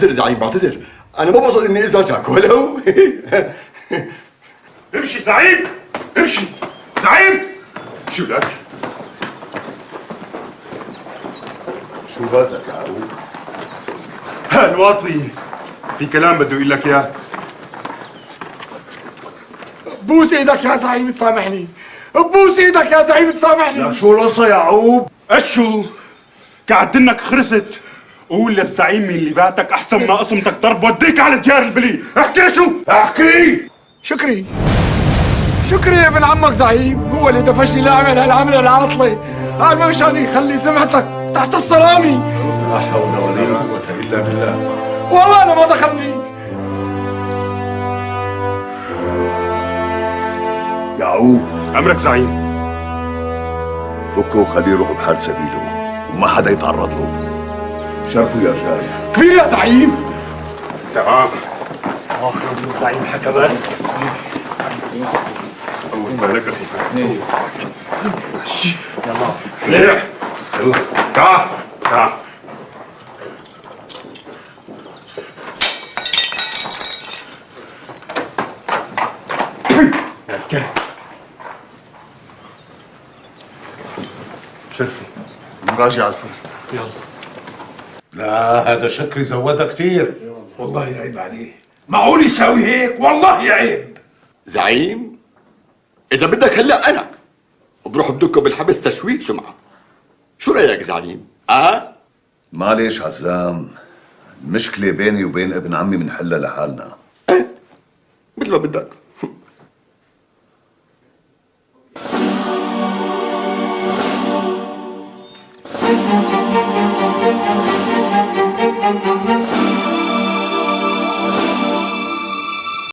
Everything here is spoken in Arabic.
بعتذر زعيم بعتذر، انا ما بقصد اني ازعجك ولو. امشي زعيم، امشي زعيم. شو لك؟ شو بدك يا عقوب؟ ها الواطي، في كلام بده يقول لك اياه. بوس ايدك يا زعيم تسامحني، بوس ايدك يا زعيم تسامحني. لك شو القصة يا عقوب؟ اشو؟ كعدنك خرست. قول للزعيم اللي بعتك احسن ما قسمتك ضرب وديك على ديار البلي. احكي شو؟ احكي. شكري ابن عمك زعيم هو اللي دفشني لاعمل هالعمله العاطله، قال مشان يخلي سمعتك تحت الصرامي. لا حول ولا قوة الا بالله. والله انا ما دخلني. يعقوب امرك زعيم. فكه وخليه يروح بحال سبيله وما حدا يتعرض له. شرفوا يا رجال. كبير يا زعيم. تمام. الزعيم حكى بس. اول ما لك اخي. يلا مليح. يلا تعال تعال. يا الكلب. شرفي. راجع على الفرن. يلا. لا هذا شكري زودها كتير. والله عيب عليه، معقول يساوي هيك؟ والله عيب. زعيم اذا بدك هلا انا بروح بدكه بالحبس تشويق سمعه. شو رايك زعيم؟ معلش عزام، المشكلة بيني وبين ابن عمي منحلها لحالنا. ايه مثل ما بدك.